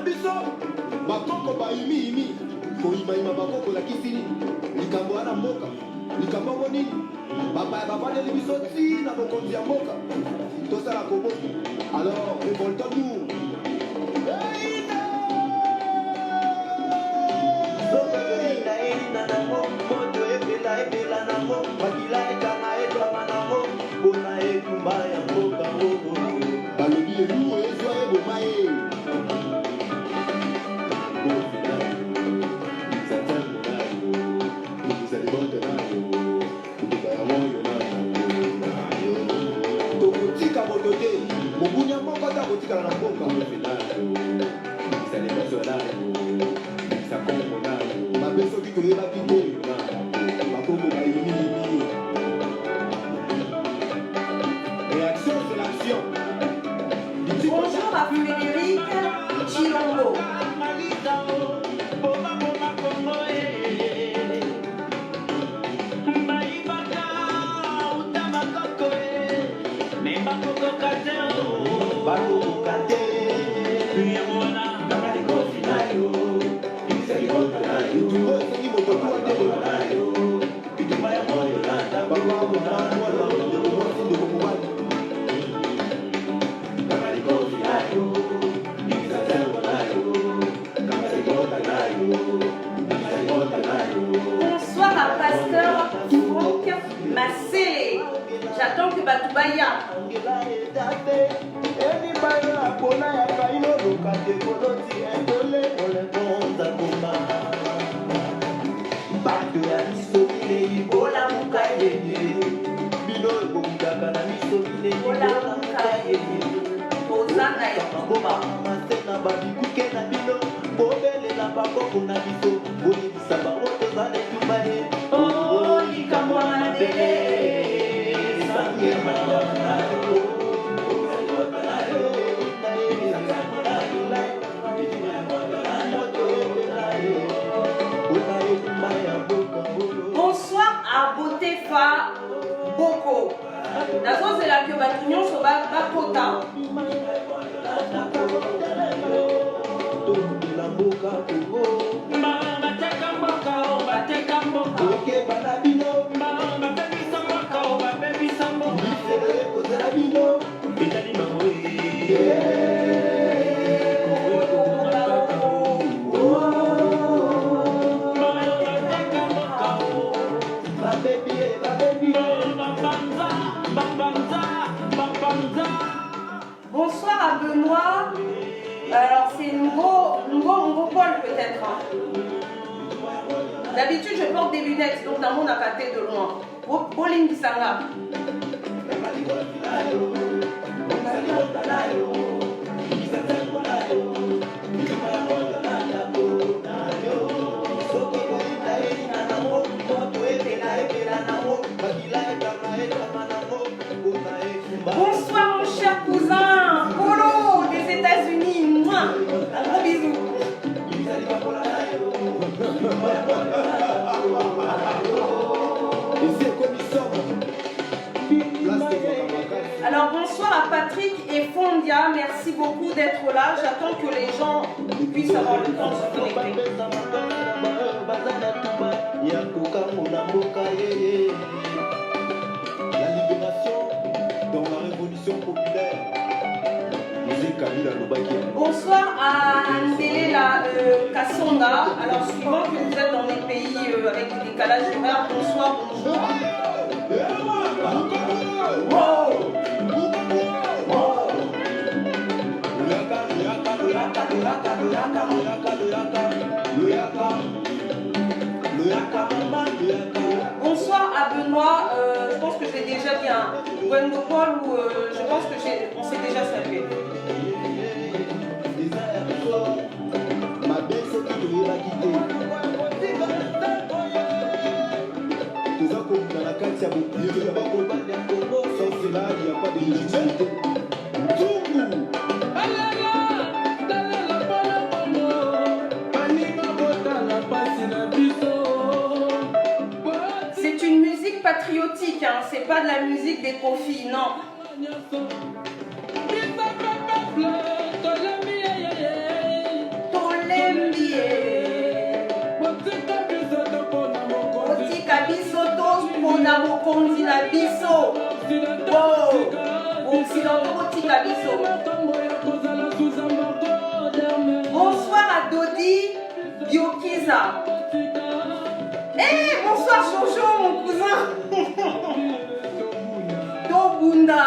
biso bakoko baimi koyimayima bakoko lakisini likambo wana mboka likambo ngo nini bavandeli biso ntina bokonzi ya mboka tosala kobo alors révoltons-nous. balobi eluo ezwa eboma ye tokotika moto te mobunya moko ata kotikala na mboka mabe soki toyebaki te bakoko bayimilimi réaction sur l'action. Bonjour à Frédéric Chilombo. Bonsoir à Pasteur Franck Massé. J'attends que Batoubaya. Bonsoir à Botefa Boko. La zone de la Kyobatunion sur Bakota. Bonsoir à Benoît. Alors c'est Ngo Paul peut-être. D'habitude je porte des lunettes, donc dans mon acaté de loin. Boling Sanga. Bonsoir mon cher cousin Polo des États-Unis. Mouah. Un gros bisou. Alors bonsoir à Patrick et Fondia, merci beaucoup d'être là. J'attends que les gens puissent avoir le temps de se connecter. La libération dans la révolution populaire. Bonsoir à Ndelela Kassonga. Alors suivant que vous êtes dans des pays avec des décalages horaires, bonsoir, bonjour. Bonsoir à Benoît, je pense que je l'ai déjà dit, hein. Wengo Paul, je pense que on s'est déjà salué. Sans cela, il n'y a pas de légitimité. C'est une musique patriotique, hein. C'est pas de la musique des confis, non. bakonzi na biso. Wow. Occidentaux tika biso. Bonsoir à Dodi Biokiza. Bonsoir Jojo, mon cousin. Tobunda.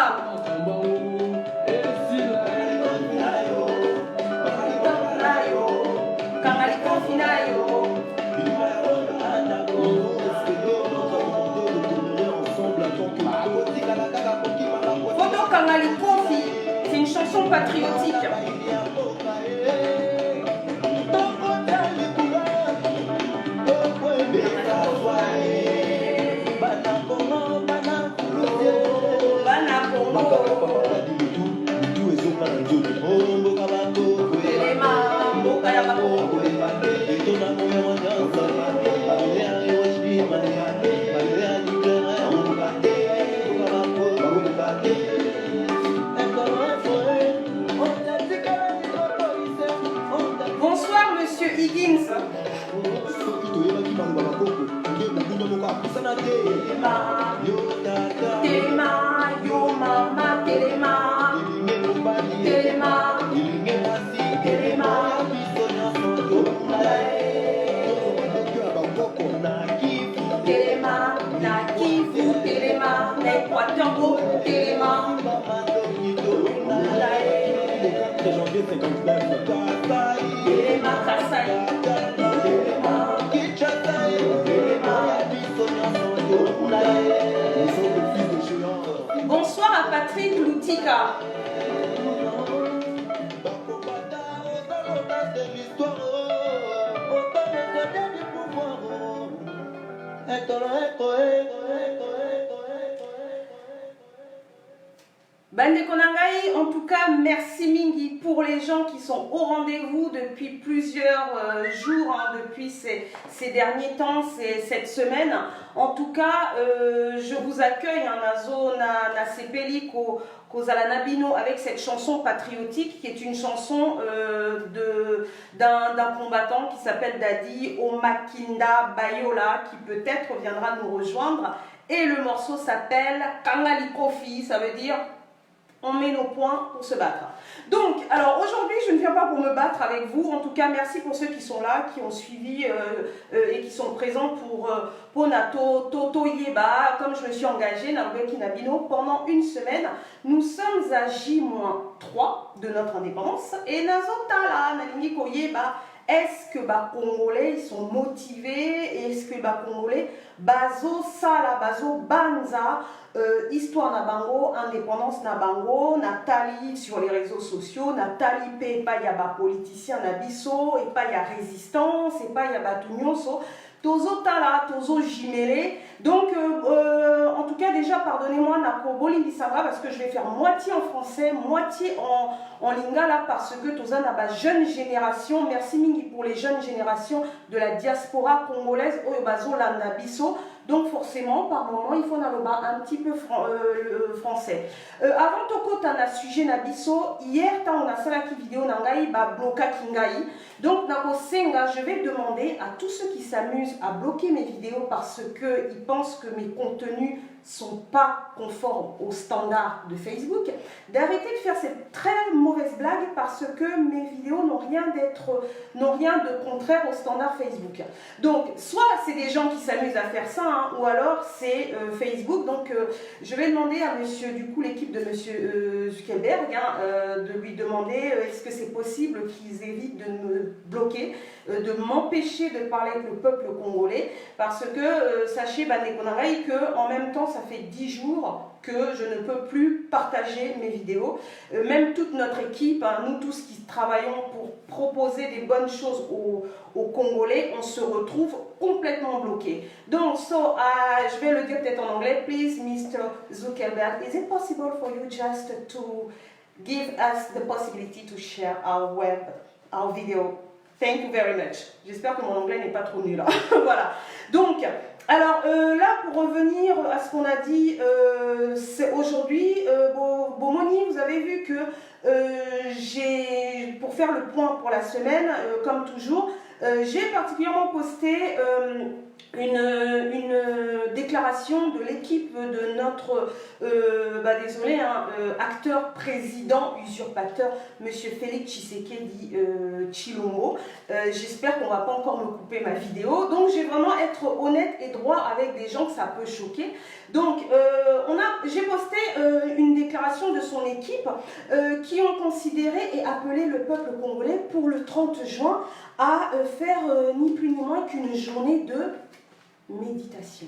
Foto Kangali Kofi, c'est une chanson patriotique. Bonsoir Monsieur Higgins. Téléma, yo mama, téléma, téléma, téléma. Téléma, na Kivu, téléma, na Équateur, téléma. Téléma, Kassai. Bonsoir à Patrick Loutika. Bande Konangai, en tout cas, merci Mingi pour les gens qui sont au rendez-vous depuis plusieurs jours, depuis ces derniers temps, cette semaine. En tout cas, je vous accueille en zona Nasepeli Kozalanabino avec cette chanson patriotique qui est une chanson d'un combattant qui s'appelle Dadi Omakinda Bayola qui peut-être viendra nous rejoindre. Et le morceau s'appelle Kangali Kofi, ça veut dire on met nos points pour se battre. Donc, alors aujourd'hui, je ne viens pas pour me battre avec vous. En tout cas, merci pour ceux qui sont là, qui ont suivi et qui sont présents pour Ponato, Toto Yeba. Comme je me suis engagée, Nambeki Nabino, pendant une semaine, nous sommes à J-3 de notre indépendance. Et Nazotala, Nalingi Koyeba. Est-ce que les Congolais ils sont motivés? Est-ce que les Congolais bazo sala, bazo banza, histoire na bango, indépendance na bango, Nathalie sur les réseaux sociaux, Nathalie pe pas yaba politicien na biso, et pas ya résistance, et pas yaba tunyonso. Tozo tala, tozo jimele. Donc, en tout cas, déjà, pardonnez-moi, Nako Bolindi Sandra, parce que je vais faire moitié en français, moitié en lingala, parce que Toza n'a pas jeune génération. Merci Mingi pour les jeunes générations de la diaspora congolaise, Oyobazo Landabiso. Donc, forcément, par moment, il faut un petit peu français. Avant Toko, t'as sujet Nabiso. Hier, on a salaki vidéo Nangai, bloka Kingai. Donc, Nako Senga, je vais demander à tous ceux qui s'amusent à bloquer mes vidéos parce qu'ils pensent que mes contenus sont pas conformes aux standards de Facebook, d'arrêter de faire cette très mauvaise blague parce que mes vidéos n'ont rien de contraire aux standards Facebook. Donc, soit c'est des gens qui s'amusent à faire ça, hein, ou alors c'est Facebook. Donc, je vais demander à monsieur, du coup, l'équipe de monsieur Zuckerberg, de lui demander est-ce que c'est possible qu'ils évitent de me bloquer, de m'empêcher de parler avec le peuple congolais, parce que sachez, Banekonaraï, que en même temps, ça fait 10 jours que je ne peux plus partager mes vidéos. Même toute notre équipe, hein, nous tous qui travaillons pour proposer des bonnes choses aux Congolais, on se retrouve complètement bloqués. Donc, je vais le dire peut-être en anglais. Please, Mr. Zuckerberg, is it possible for you just to give us the possibility to share our video? Thank you very much. J'espère que mon anglais n'est pas trop nul. Voilà. Donc, alors là, pour revenir à ce qu'on a dit, c'est aujourd'hui, Bomoni, vous avez vu que pour faire le point pour la semaine, comme toujours, J'ai particulièrement posté une déclaration de l'équipe de notre acteur, président, usurpateur, monsieur Félix Tshisekedi Tshilombo. J'espère qu'on ne va pas encore me couper ma vidéo. Donc, j'ai vraiment être honnête et droit avec des gens que ça peut choquer. Donc, j'ai posté une déclaration de son équipe qui ont considéré et appelé le peuple congolais pour le 30 juin à faire ni plus ni moins qu'une journée de méditation.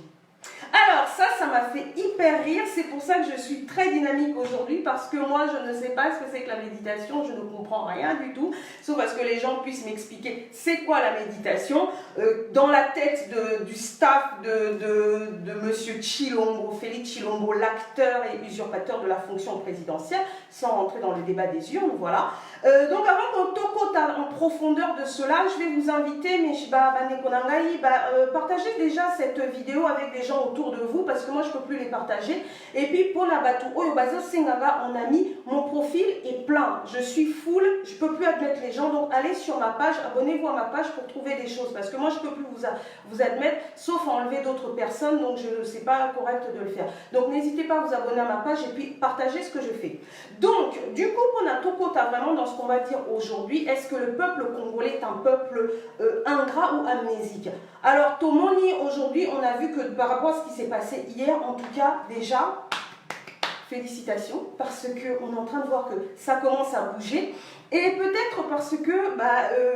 Alors ça m'a fait hyper rire, c'est pour ça que je suis très dynamique aujourd'hui, parce que moi je ne sais pas ce que c'est que la méditation, je ne comprends rien du tout, sauf parce que les gens puissent m'expliquer c'est quoi la méditation. Dans la tête du staff de monsieur Tshilombo, Félix Tshilombo, l'acteur et usurpateur de la fonction présidentielle, sans rentrer dans le débat des urnes, voilà. Donc avant qu'on tocote en profondeur de cela, je vais vous inviter, partagez déjà cette vidéo avec des gens autour de vous, parce que moi je ne peux plus les partager. Et puis pour Nabatu Oyobazo Sengaga, on a mis mon profil est plein, je suis full, je ne peux plus admettre les gens, donc allez sur ma page, abonnez-vous à ma page pour trouver des choses, parce que moi je ne peux plus vous admettre, sauf à enlever d'autres personnes, donc je sais pas correct de le faire. Donc n'hésitez pas à vous abonner à ma page et puis partagez ce que je fais. Donc du coup, on a Tokota vraiment dans ce qu'on va dire aujourd'hui. Est-ce que le peuple congolais est un peuple ingrat ou amnésique? Alors Tomoni, aujourd'hui on a vu que par rapport à ce qui s'est passé hier, en tout cas déjà félicitations, parce qu'on est en train de voir que ça commence à bouger. Et peut-être parce que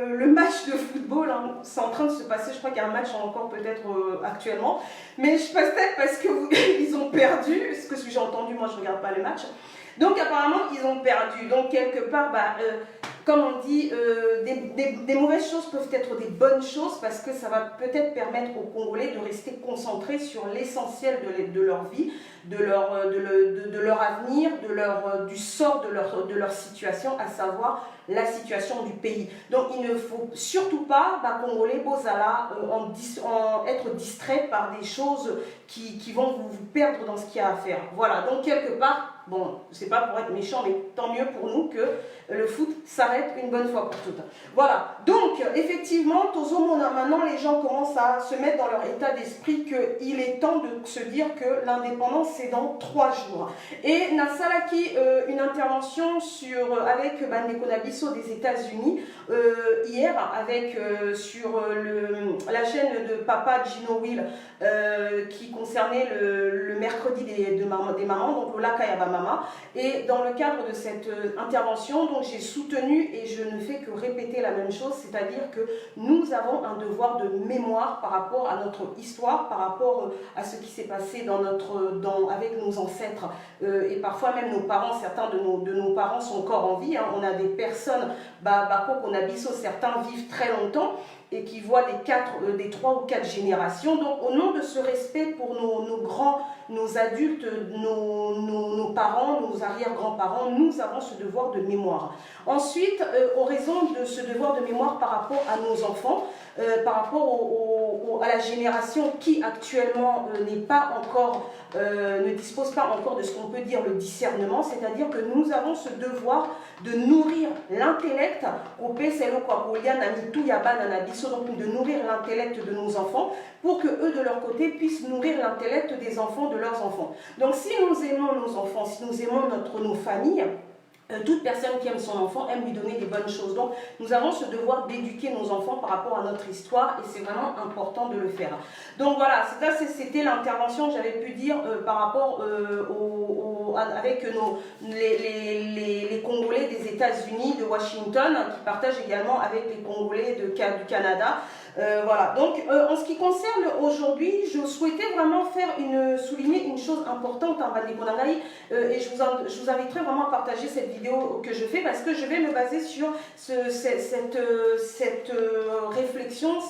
le match de football, hein, c'est en train de se passer, je crois qu'il y a un match encore peut-être actuellement, mais peut-être parce qu'ils ont perdu, ce que j'ai entendu, moi je ne regarde pas les matchs. Donc apparemment ils ont perdu, donc quelque part, comme on dit, des mauvaises choses peuvent être des bonnes choses, parce que ça va peut-être permettre aux Congolais de rester concentrés sur l'essentiel de leur vie, de leur avenir, du sort de leur situation, à savoir la situation du pays. Donc il ne faut surtout pas, Congolais, Bozala, être distrait par des choses qui vont vous perdre dans ce qu'il y a à faire. Voilà, donc quelque part, bon, c'est pas pour être méchant, mais tant mieux pour nous que le foot s'arrête une bonne fois pour toutes. Voilà, donc effectivement, maintenant les gens commencent à se mettre dans leur état d'esprit qu'il est temps de se dire que l'indépendance c'est dans 3 jours. Et Nasalaki, une intervention avec Nekonabiso des États-Unis hier, sur la chaîne de Papa Gino Will qui concernait le mercredi des mamans, donc le Lakayaba Mama. Et dans le cadre de cette intervention, donc j'ai soutenu, et je ne fais que répéter la même chose, c'est-à-dire que nous avons un devoir de mémoire par rapport à notre histoire, par rapport à ce qui s'est passé avec nos ancêtres, et parfois même nos parents. Certains de nos parents sont encore en vie, hein. On a des personnes, qu'on a biso, certains vivent très longtemps, et qui voient des 3 ou 4 générations. Donc au nom de ce respect pour nos grands, nos adultes, nos parents, nos arrière-grands-parents, nous avons ce devoir de mémoire. Ensuite, en raison de ce devoir de mémoire par rapport à nos enfants, par rapport à la génération qui actuellement ne dispose pas encore de ce qu'on peut dire le discernement, c'est-à-dire que nous avons ce devoir de nourrir l'intellect, donc de nourrir l'intellect de nos enfants, pour que eux de leur côté puissent nourrir l'intellect des enfants de leurs enfants. Donc si nous aimons nos enfants, si nous aimons nos familles, toute personne qui aime son enfant aime lui donner des bonnes choses. Donc nous avons ce devoir d'éduquer nos enfants par rapport à notre histoire, et c'est vraiment important de le faire. Donc voilà, c'était l'intervention que j'avais pu dire par rapport avec les Congolais des États-Unis, de Washington, qui partagent également avec les Congolais du Canada. Voilà, donc en ce qui concerne aujourd'hui, je souhaitais vraiment souligner une chose importante en Bandekonangaï, et je vous inviterai vraiment à partager cette vidéo que je fais, parce que je vais me baser sur cette réflexion,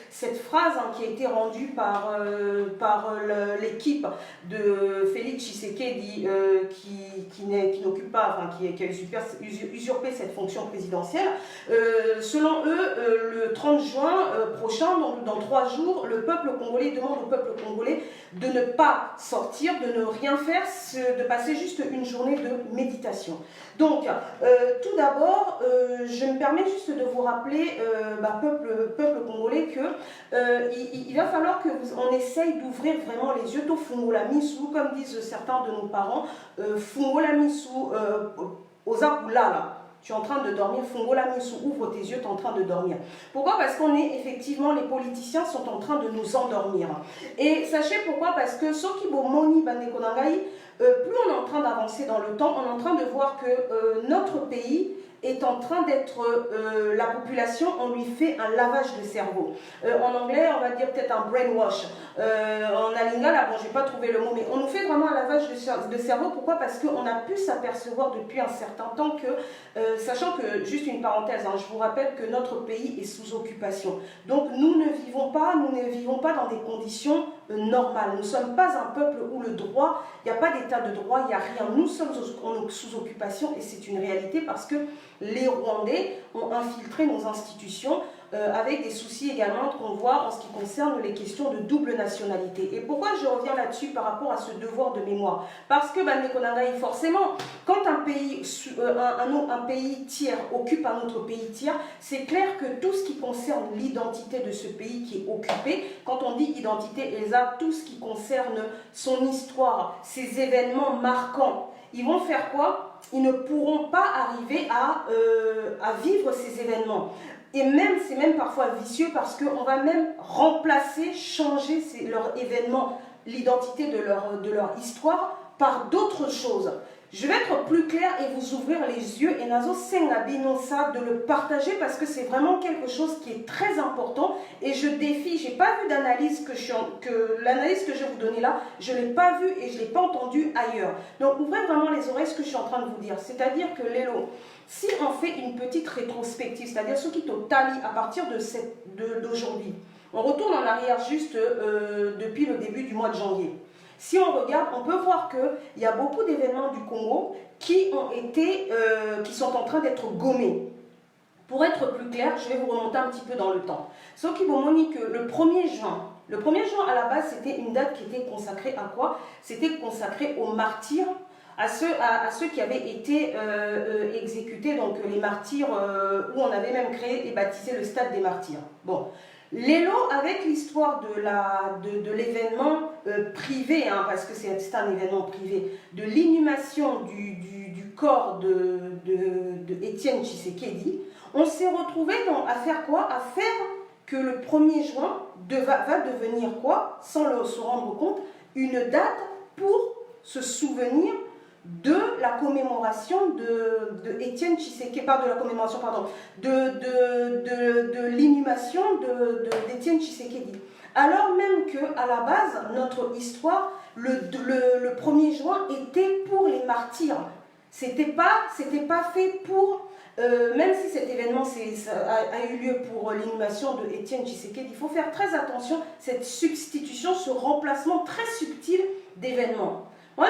cette phrase qui a été rendue par l'équipe de Félix Tshisekedi qui n'occupe pas, qui a usurpé cette fonction présidentielle. Selon eux, le 30 juin, prochain, donc dans 3 jours, le peuple congolais demande au peuple congolais de ne pas sortir, de ne rien faire, de passer juste une journée de méditation. Donc, tout d'abord, je me permets juste de vous rappeler, peuple congolais, que il va falloir qu'on essaye d'ouvrir vraiment les yeux. Fungola misu, comme disent certains de nos parents, fungola misu, ozakulala. Tu es en train de dormir, Fungola Misu, ouvre tes yeux, tu es en train de dormir. Pourquoi? Parce qu'on est effectivement, les politiciens sont en train de nous endormir. Et sachez pourquoi? Parce que Sokibo Moni Bandeko Nangai, plus on est en train d'avancer dans le temps, on est en train de voir que notre pays est en train d'être, la population, on lui fait un lavage de cerveau. En anglais, on va dire peut-être un brainwash. En alingala, bon, je n'ai pas trouvé le mot, mais on nous fait vraiment un lavage de cerveau. Pourquoi? Parce qu'on a pu s'apercevoir depuis un certain temps que, sachant que, juste une parenthèse, hein, je vous rappelle que notre pays est sous occupation. Donc nous ne vivons pas dans des conditions normales. Nous ne sommes pas un peuple où le droit, il n'y a pas d'état de droit, il n'y a rien. Nous sommes sous occupation et c'est une réalité parce que les Rwandais ont infiltré nos institutions avec des soucis également qu'on voit en ce qui concerne les questions de double nationalité. Et pourquoi je reviens là-dessus par rapport à ce devoir de mémoire? Parce que forcément, quand un pays tiers occupe un autre pays tiers, c'est clair que tout ce qui concerne l'identité de ce pays qui est occupé, quand on dit identité, Elsa, tout ce qui concerne son histoire, ses événements marquants, ils vont faire quoi? Ils ne pourront pas arriver à vivre ces événements. Et même, c'est même parfois vicieux parce qu'on va même remplacer, changer leur événement, l'identité de leur histoire par d'autres choses. Je vais être plus clair et vous ouvrir les yeux et nazo ça de le partager parce que c'est vraiment quelque chose qui est très important et je défie, j'ai pas vu d'analyse l'analyse que je vais vous donner là, je l'ai pas vue et je l'ai pas entendue ailleurs. Donc ouvrez vraiment les oreilles ce que je suis en train de vous dire, c'est-à-dire que Lélo, si on fait une petite rétrospective, c'est-à-dire ce qui totali à partir d'aujourd'hui, on retourne en arrière juste depuis le début du mois de janvier. Si on regarde, on peut voir qu'il y a beaucoup d'événements du Congo qui sont en train d'être gommés. Pour être plus clair, je vais vous remonter un petit peu dans le temps. Ce qui vous montre que le 1er juin à la base, c'était une date qui était consacrée à quoi? C'était consacré aux martyrs, à ceux qui avaient été exécutés, donc les martyrs, où on avait même créé et baptisé le stade des martyrs. Bon. Lélo, avec l'histoire de l'événement privé, hein, parce que c'est un événement privé, de l'inhumation du corps de Étienne Tshisekedi, on s'est retrouvé à faire quoi? À faire que le 1er juin va devenir quoi? Sans se rendre compte, une date pour se souvenir de la commémoration de Étienne Tshisekedi, pas de la commémoration, pardon, de l'inhumation d'Étienne Tshisekedi. Alors même qu'à la base, notre histoire, le 1er juin était pour les martyrs. C'était pas fait pour, même si cet événement a eu lieu pour l'inhumation de Étienne Tshisekedi, il faut faire très attention, cette substitution, ce remplacement très subtil d'événements. Moi,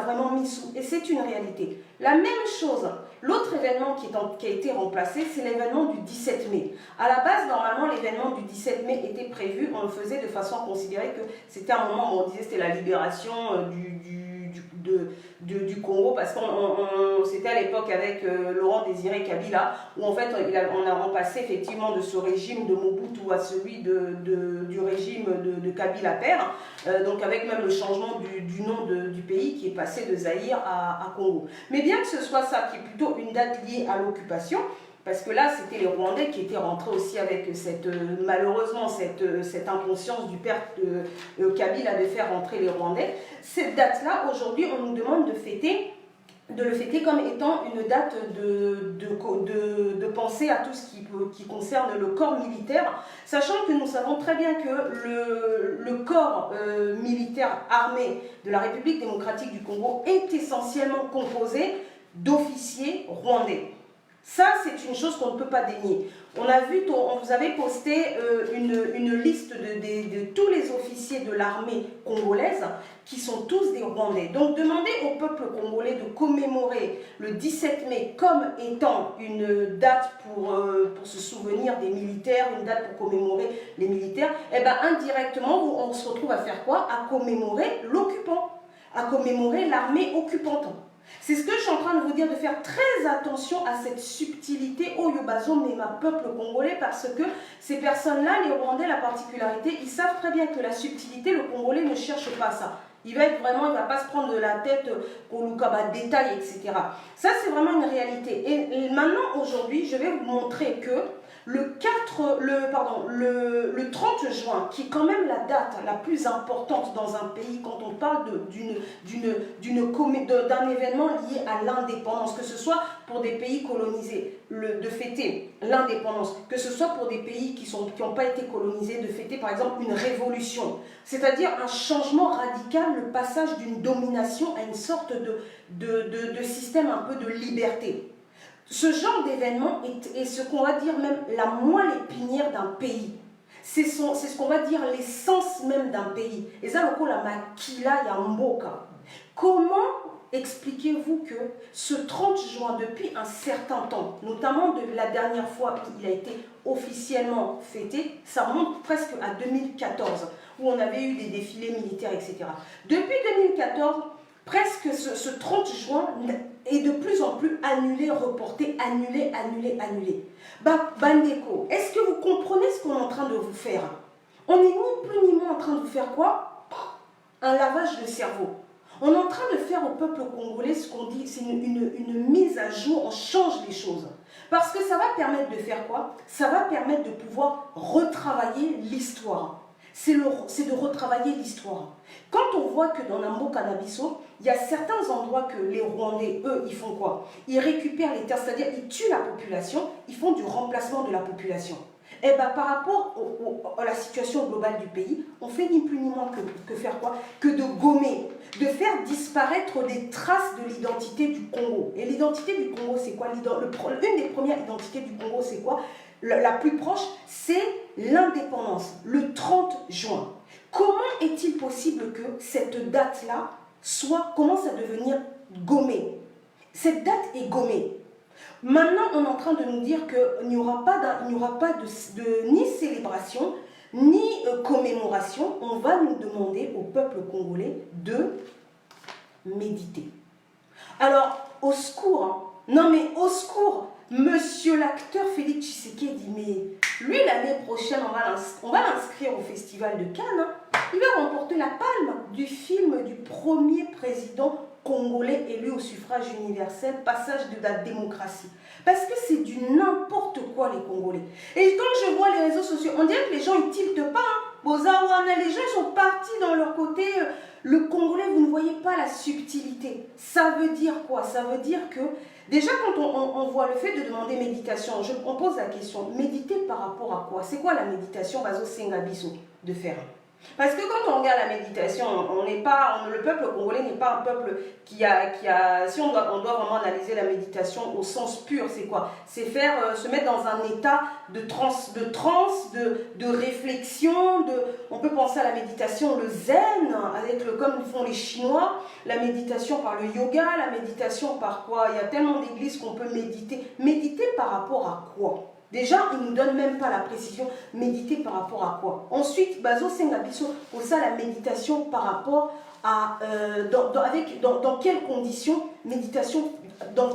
vraiment misu, et c'est une réalité. La même chose, l'autre événement qui a été remplacé, c'est l'événement du 17 mai. À la base, normalement, l'événement du 17 mai était prévu, on le faisait de façon à considérer que c'était un moment où on disait que c'était la libération du Congo, parce qu'on c'était à l'époque avec Laurent Désiré Kabila, où en fait on passait effectivement de ce régime de Mobutu à celui du régime de Kabila père, donc avec même le changement du nom du pays qui est passé de Zaïre à Congo. Mais bien que ce soit ça, qui est plutôt une date liée à l'occupation, parce que là, c'était les Rwandais qui étaient rentrés aussi avec malheureusement cette inconscience du père de Kabila de faire rentrer les Rwandais. Cette date-là, aujourd'hui, on nous demande de le fêter comme étant une date de penser à tout ce qui concerne le corps militaire, sachant que nous savons très bien que le corps militaire armé de la République démocratique du Congo est essentiellement composé d'officiers rwandais. Ça, c'est une chose qu'on ne peut pas dénier. On a vu, on vous avait posté une liste de tous les officiers de l'armée congolaise qui sont tous des Rwandais. Donc, demandez au peuple congolais de commémorer le 17 mai comme étant une date pour se souvenir des militaires, une date pour commémorer les militaires. Et bien, indirectement, on se retrouve à faire quoi? À commémorer l'occupant, à commémorer l'armée occupante. C'est ce que je suis en train de vous dire, de faire très attention à cette subtilité au Yobazom et ma peuple congolais, parce que ces personnes-là, les Rwandais, la particularité, ils savent très bien que la subtilité, le Congolais ne cherche pas ça. Il va être vraiment, il ne va pas se prendre de la tête au Lukaba détail, etc. Ça, c'est vraiment une réalité. Et maintenant, aujourd'hui, je vais vous montrer que le 30 juin, qui est quand même la date la plus importante dans un pays quand on parle d'un événement lié à l'indépendance, que ce soit pour des pays colonisés, de fêter l'indépendance, que ce soit pour des pays qui n'ont pas été colonisés, de fêter par exemple une révolution, c'est-à-dire un changement radical, le passage d'une domination à une sorte de système un peu de liberté. Ce genre d'événement est ce qu'on va dire même la moelle épinière d'un pays. C'est ce qu'on va dire l'essence même d'un pays. Et ça, la makila ya mboka. Comment expliquez-vous que ce 30 juin, depuis un certain temps, notamment de la dernière fois qu'il a été officiellement fêté, ça remonte presque à 2014, où on avait eu des défilés militaires, etc. Depuis 2014, presque ce 30 juin est de plus en plus annulé, reporté, annulé. Bandeko, est-ce que vous comprenez ce qu'on est en train de vous faire? On n'est ni plus ni moins en train de vous faire quoi? Un lavage de cerveau. On est en train de faire au peuple congolais ce qu'on dit, c'est une mise à jour, on change les choses. Parce que ça va permettre de faire quoi? Ça va permettre de pouvoir retravailler l'histoire. C'est de retravailler l'histoire. Quand on voit que dans Nambo Cannabiso, il y a certains endroits que les Rwandais, eux, ils font quoi? Ils récupèrent les terres, c'est-à-dire ils tuent la population, ils font du remplacement de la population. Et bien par rapport à la situation globale du pays, on fait ni plus ni moins que faire quoi? Que de gommer, de faire disparaître des traces de l'identité du Congo. Et l'identité du Congo, c'est quoi? Une des premières identités du Congo, c'est quoi? La plus proche, c'est l'indépendance, le 30 juin. Comment est-il possible que cette date-là commence à devenir gommée? Cette date est gommée. Maintenant, on est en train de nous dire qu'il n'y aura pas ni célébration, ni commémoration. On va nous demander au peuple congolais de méditer. Alors, au secours, hein. Non mais au secours, monsieur l'acteur Félix Tshisekedi, mais lui l'année prochaine, on va l'inscrire au Festival de Cannes. Hein. Il va remporter la palme du film du premier président congolais élu au suffrage universel, passage de la démocratie. Parce que c'est du n'importe quoi les Congolais. Et quand je vois les réseaux sociaux, on dirait que les gens ils tiltent pas. Hein. Les gens sont partis dans leur côté. Le Congolais, vous ne voyez pas la subtilité. Ça veut dire quoi? Ça veut dire que déjà quand on voit le fait de demander méditation, on pose la question, méditer par rapport à quoi? C'est quoi la méditation Bazo Sengabiso de faire? Parce que quand on regarde la méditation, le peuple congolais n'est pas un peuple si on doit vraiment analyser la méditation au sens pur, c'est quoi? C'est se mettre dans un état de transe, de réflexion, on peut penser à la méditation, le zen, comme font les Chinois, la méditation par le yoga, la méditation par quoi? Il y a tellement d'églises qu'on peut méditer. Méditer par rapport à quoi? Déjà, ils ne nous donnent même pas la précision. Méditer par rapport à quoi? Ensuite, Bazo Sengabiso, pour ça, la méditation par rapport à... dans quelles conditions? Méditation,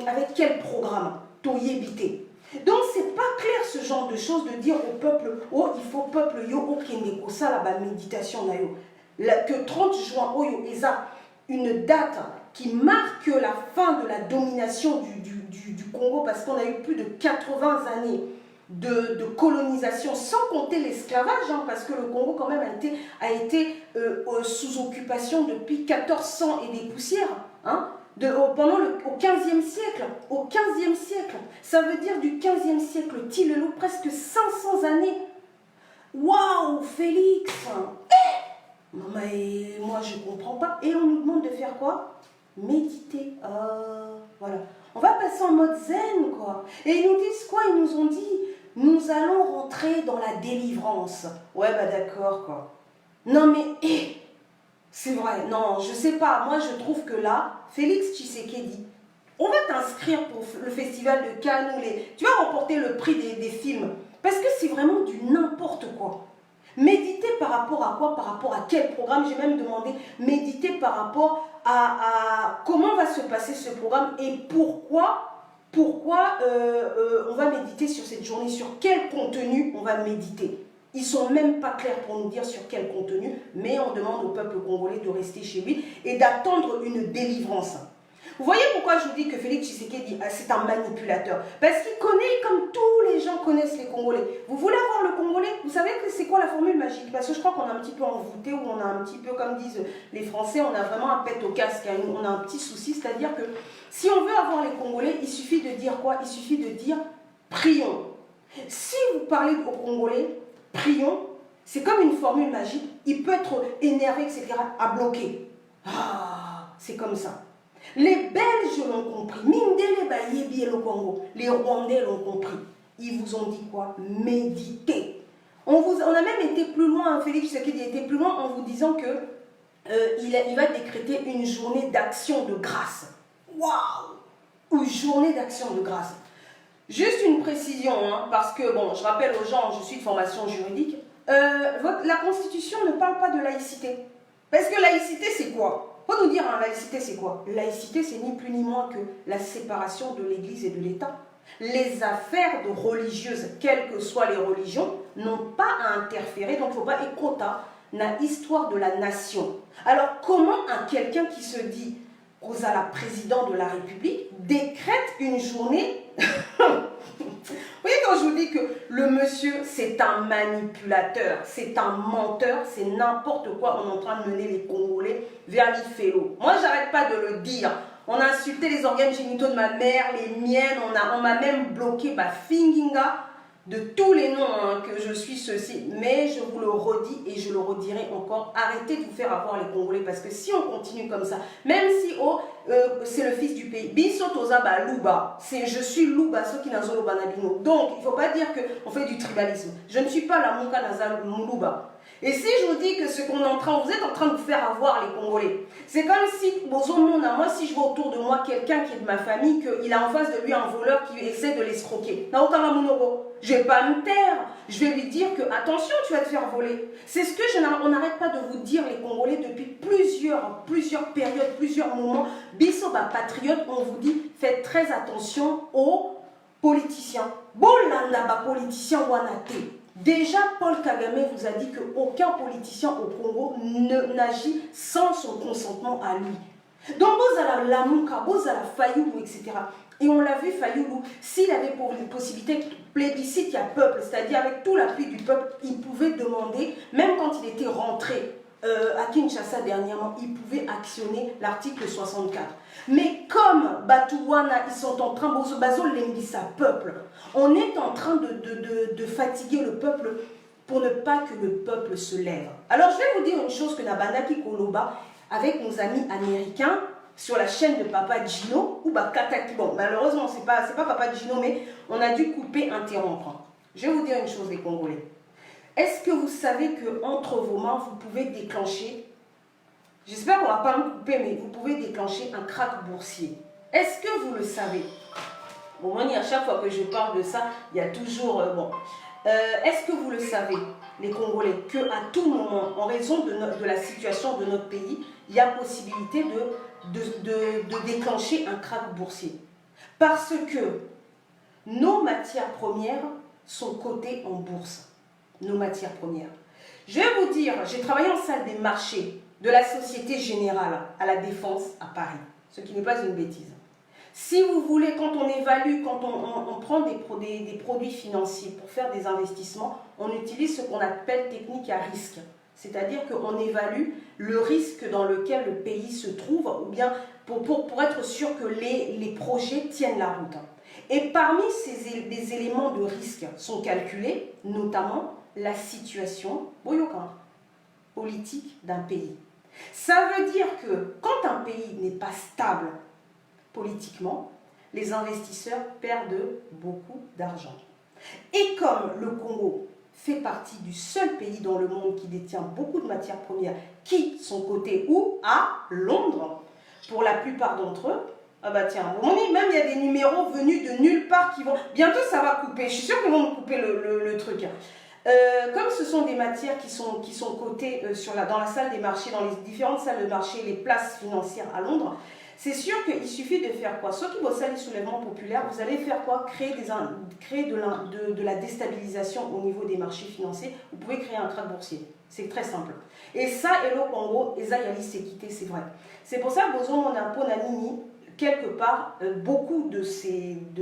avec quel programme? Toyébité. Donc, c'est pas clair ce genre de choses de dire au peuple, oh, il faut peuple yo, ok, mais ça, la méditation, que 30 juin, oh, yo, eza, une date qui marque la fin de la domination du Congo, parce qu'on a eu plus de 80 années de colonisation, sans compter l'esclavage, hein, parce que le Congo quand même a été sous occupation depuis 1400 et des poussières, hein, au 15e siècle. Au 15e siècle, ça veut dire du 15e siècle, Tilelou, presque 500 années. Waouh, Félix! Mais moi je comprends pas. Et on nous demande de faire quoi? Méditer. Voilà. On va passer en mode zen, quoi. Et ils nous disent quoi? Ils nous ont dit, nous allons rentrer dans la délivrance. Ouais, bah d'accord, quoi. Non, mais, c'est vrai, non, je sais pas. Moi, je trouve que là, Félix Tshisekedi, on va t'inscrire pour le festival de Cannes ou tu vas remporter le prix des films. Parce que c'est vraiment du n'importe quoi. Méditer par rapport à quoi? Par rapport à quel programme? J'ai même demandé, méditer par rapport à comment va se passer ce programme et pourquoi on va méditer sur cette journée, sur quel contenu on va méditer. Ils ne sont même pas clairs pour nous dire sur quel contenu, mais on demande au peuple congolais de rester chez lui et d'attendre une délivrance. Vous voyez pourquoi je vous dis que Félix Tshisekedi, c'est un manipulateur? Parce qu'il connaît, comme tous les gens connaissent les Congolais. Vous voulez avoir le Congolais? Vous savez que c'est quoi la formule magique? Parce que je crois qu'on a un petit peu envoûté, ou on a un petit peu, comme disent les Français, on a vraiment un pet au casque, hein. On a un petit souci, c'est-à-dire que si on veut avoir les Congolais, il suffit de dire quoi? Il suffit de dire prions. Si vous parlez aux Congolais, prions, c'est comme une formule magique. Il peut être énervé, etc., à bloquer. Ah, c'est comme ça. Les Belges l'ont compris. Mindele Bayebi et le Congo. Les Rwandais l'ont compris. Ils vous ont dit quoi? Méditez. On a même été plus loin, Félix Tshisekedi a été plus loin en vous disant que il va décréter une journée d'action de grâce. Waouh! Une journée d'action de grâce. Juste une précision, hein, parce que, bon, je rappelle aux gens, je suis de formation juridique, la Constitution ne parle pas de laïcité. Parce que laïcité, c'est quoi? Faut nous dire, hein, laïcité, c'est quoi? Laïcité, c'est ni plus ni moins que la séparation de l'Église et de l'État. Les affaires de religieuses, quelles que soient les religions, n'ont pas à interférer, donc il ne faut pas écouter la histoire de la nation. Alors, comment quelqu'un qui se dit la présidente de la République décrète une journée? Vous voyez, quand je vous dis que le monsieur, c'est un manipulateur, c'est un menteur, c'est n'importe quoi, on est en train de mener les Congolais vers l'Ifélo. Moi, j'arrête pas de le dire. On a insulté les organes génitaux de ma mère, les miennes, on m'a même bloqué Finginga, de tous les noms, hein, que je suis ceci. Mais je vous le redis et je le redirai encore, arrêtez de vous faire avoir les Congolais, parce que si on continue comme ça, même si c'est le fils du pays, Biso Toza ba Luba, je suis Luba, ceux qui n'ont pas Nabino. Donc, il ne faut pas dire qu'on fait du tribalisme. Je ne suis pas la Mouka Nazal Moulouba. Et si je vous dis que ce qu'on est vous êtes en train de vous faire avoir les Congolais, c'est comme si, moi, si je vois autour de moi quelqu'un qui est de ma famille, qu'il a en face de lui un voleur qui essaie de l'escroquer. Je ne vais pas me taire. Je vais lui dire que, attention, tu vas te faire voler. C'est ce que on n'arrête pas de vous dire, les Congolais, depuis plusieurs périodes, plusieurs moments. Bissoba patriote, on vous dit, faites très attention aux politiciens. Bolanda ba politicien wanate. Déjà, Paul Kagame vous a dit qu'aucun politicien au Congo n'agit sans son consentement à lui. Donc, vous avez la Mouka, vous avez la Fayoulou, etc. Et on l'a vu, Fayoulou, s'il avait pour une possibilité plébiscite, il y a peuple, c'est-à-dire avec tout l'appui du peuple, il pouvait demander, même quand il était rentré à Kinshasa dernièrement, il pouvait actionner l'article 64. Mais comme Batouana, ils sont en train, Bazol Lembissa, peuple, on est en train de fatiguer le peuple pour ne pas que le peuple se lève. Alors je vais vous dire une chose que Nabanaki Koloba, avec nos amis américains, sur la chaîne de Papa Gino, ou Kataki, bon, malheureusement, c'est pas Papa Gino, mais on a dû couper, interrompre. Je vais vous dire une chose, les Congolais. Est-ce que vous savez qu'entre vos mains, vous pouvez déclencher, j'espère qu'on ne va pas me couper, mais vous pouvez déclencher un krach boursier. Est-ce que vous le savez? Bon, moi, à chaque fois que je parle de ça, il y a toujours, est-ce que vous le savez, les Congolais, qu'à tout moment, en raison de la situation de notre pays, il y a possibilité de déclencher un krach boursier? Parce que nos matières premières sont cotées en bourse. Nos matières premières. Je vais vous dire, j'ai travaillé en salle des marchés de la Société Générale à la Défense à Paris, ce qui n'est pas une bêtise. Si vous voulez, quand on évalue, quand on prend des produits financiers pour faire des investissements, on utilise ce qu'on appelle technique à risque. C'est-à-dire qu'on évalue le risque dans lequel le pays se trouve, ou bien pour être sûr que les projets tiennent la route. Et parmi des éléments de risque sont calculés, notamment la situation politique d'un pays. Ça veut dire que quand un pays n'est pas stable politiquement, les investisseurs perdent beaucoup d'argent. Et comme le Congo fait partie du seul pays dans le monde qui détient beaucoup de matières premières, qui sont cotées où? À Londres, pour la plupart d'entre eux. Ah bah tiens, même il y a des numéros venus de nulle part qui vont... Bientôt ça va couper, je suis sûre qu'ils vont me couper le truc. Comme ce sont des matières qui sont cotées dans la salle des marchés, dans les différentes salles de marché, les places financières à Londres, c'est sûr qu'il suffit de faire quoi? Ceux qui bossent les soulèvements populaires, vous allez faire quoi? Créer de la déstabilisation au niveau des marchés financiers. Vous pouvez créer un krach boursier. C'est très simple. Et ça, et le Congo, et ça, Yali Sekité, c'est vrai. C'est pour ça que besoin mon impôt Nanini, quelque part, beaucoup de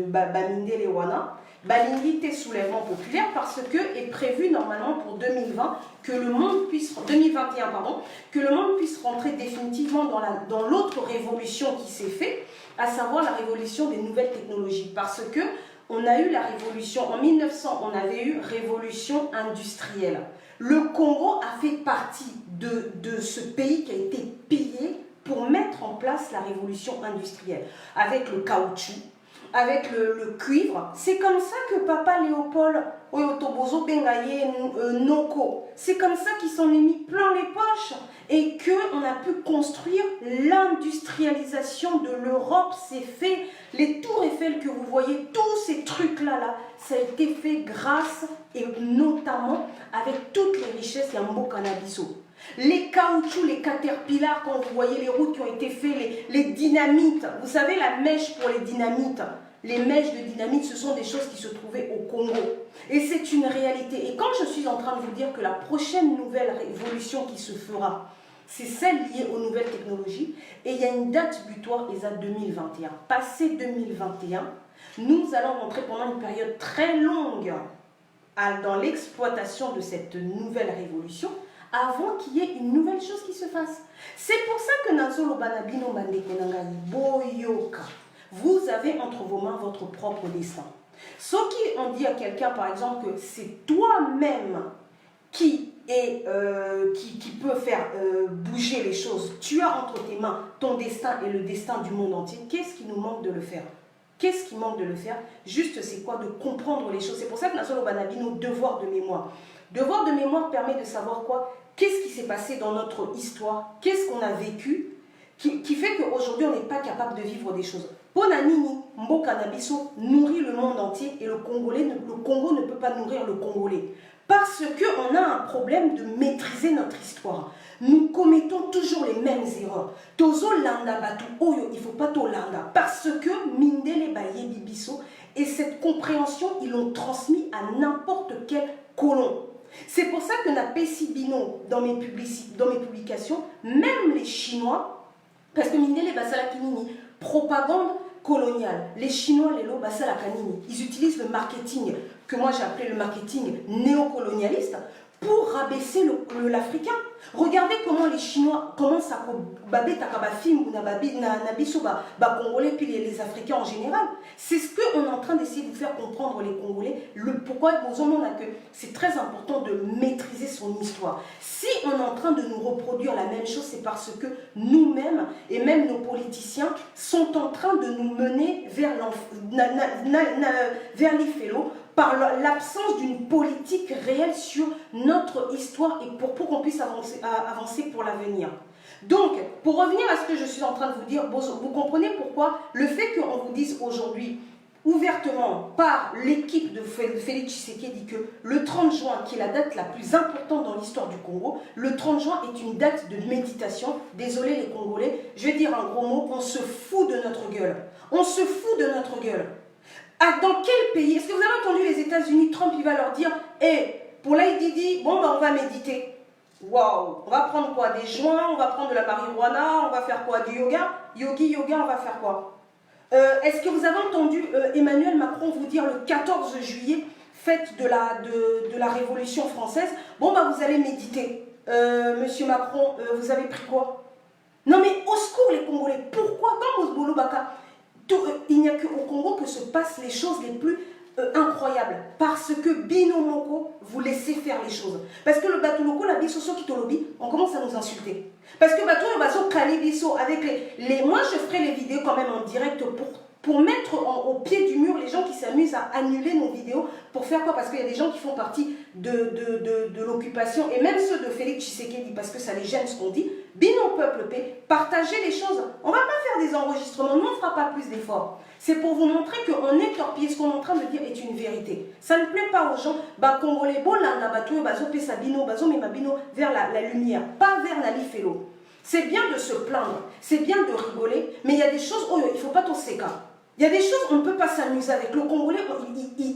Baminde les Wana, Balingité soulèvement populaire, parce que est prévu normalement pour 2020 que le monde puisse, 2021 pardon, que le monde puisse rentrer définitivement dans l'autre révolution qui s'est faite, à savoir la révolution des nouvelles technologies, parce que on a eu la révolution en 1900, on avait eu révolution industrielle. Le Congo a fait partie de ce pays qui a été pillé pour mettre en place la révolution industrielle, avec le caoutchouc, avec le cuivre. C'est comme ça que Papa Léopold Oyotobozo Bengaye Noko, c'est comme ça qu'ils s'en est mis plein les poches et qu'on a pu construire l'industrialisation de l'Europe. C'est fait, les tours Eiffel que vous voyez, tous ces trucs-là, ça a été fait grâce et notamment avec toutes les richesses Yambo Cannabiso. Les caoutchoucs, les caterpillars, quand vous voyez les routes qui ont été faites, les dynamites, vous savez la mèche pour les dynamites, les mèches de dynamite, ce sont des choses qui se trouvaient au Congo. Et c'est une réalité. Et quand je suis en train de vous dire que la prochaine nouvelle révolution qui se fera, c'est celle liée aux nouvelles technologies, et il y a une date butoir, et ça 2021. Passé 2021, nous allons rentrer pendant une période très longue dans l'exploitation de cette nouvelle révolution, avant qu'il y ait une nouvelle chose qui se fasse. C'est pour ça que Nazolo Banabino Mandeko Nangai Boyoka, vous avez entre vos mains votre propre destin. Ce qui on dit à quelqu'un, par exemple, que c'est toi-même qui peut faire bouger les choses. Tu as entre tes mains ton destin et le destin du monde entier. Qu'est-ce qui nous manque de le faire? Qu'est-ce qui manque de le faire? Juste, c'est quoi? De comprendre les choses. C'est pour ça que Nazolo Banabino, devoir de mémoire. Devoir de mémoire permet de savoir quoi? Qu'est-ce qui s'est passé dans notre histoire? Qu'est-ce qu'on a vécu qui fait qu'aujourd'hui, on n'est pas capable de vivre des choses? Ponanini, Mboka Nabiso nourrit le monde entier et le Congo ne peut pas nourrir le Congolais. Parce qu'on a un problème de maîtriser notre histoire. Nous commettons toujours les mêmes erreurs. Tozo landa batu oyo, il ne faut pas to landa. Parce que Mindele Baye Bibiso et cette compréhension, ils l'ont transmis à n'importe quel colon. C'est pour ça que Napesi Bino, dans mes publications, même les Chinois, parce que Mindele Basala Kinini, propagande coloniale, les Chinois, les lots Basala Kanini, ils utilisent le marketing, que moi j'ai appelé le marketing néocolonialiste, pour rabaisser l'Africain. Regardez comment les Chinois commencent à babé takabafim ou nabiso congolais puis les Africains en général. C'est ce qu'on est en train d'essayer de faire comprendre les Congolais. Pourquoi c'est très important de maîtriser son histoire. Si on est en train de nous reproduire la même chose, c'est parce que nous-mêmes et même nos politiciens sont en train de nous mener vers l'IFELO par l'absence d'une politique réelle sur notre histoire et pour qu'on puisse avancer pour l'avenir. Donc, pour revenir à ce que je suis en train de vous dire, vous comprenez pourquoi le fait qu'on vous dise aujourd'hui ouvertement par l'équipe de Félix Tshisekedi que le 30 juin, qui est la date la plus importante dans l'histoire du Congo, le 30 juin est une date de méditation. Désolé les Congolais, je vais dire un gros mot, on se fout de notre gueule. On se fout de notre gueule. Dans quel pays? Est-ce que vous avez entendu les États-Unis, Trump, il va leur dire hey, pour l'Aïdidi, bon, on va méditer. Waouh! On va prendre quoi? Des joints, on va prendre de la marijuana, on va faire quoi? Du yoga? Yoga, on va faire quoi? Est-ce que vous avez entendu Emmanuel Macron vous dire le 14 juillet, fête de la Révolution française, bon, bah vous allez méditer. Monsieur Macron, vous avez pris quoi? Non mais au secours les Congolais, pourquoi? Dans Mosbolo Baka, il n'y a qu'au Congo que se passent les choses les plus incroyables. Parce que Bino Moko, vous laissez faire les choses. Parce que le Batuloko, la Bisoso Kitolobi, on commence à nous insulter. Parce que Batou Baso Kalibiso, avec les. Moi, je ferai les vidéos quand même en direct pour pour mettre au pied du mur les gens qui s'amusent à annuler nos vidéos. Pour faire quoi? Parce qu'il y a des gens qui font partie de l'occupation, et même ceux de Félix Tshisekedi, parce que ça les gêne ce qu'on dit. Bino peuple paix, partagez les choses. On ne va pas faire des enregistrements, nous on ne fera pas plus d'efforts. C'est pour vous montrer qu'on est torpillé, ce qu'on est en train de dire est une vérité. Ça ne plaît pas aux gens. Congolais, vers la lumière, pas vers la lifelo. C'est bien de se plaindre, c'est bien de rigoler, mais il y a des choses où il ne faut pas tout séquer. Il y a des choses où on ne peut pas s'amuser avec. Le Congolais,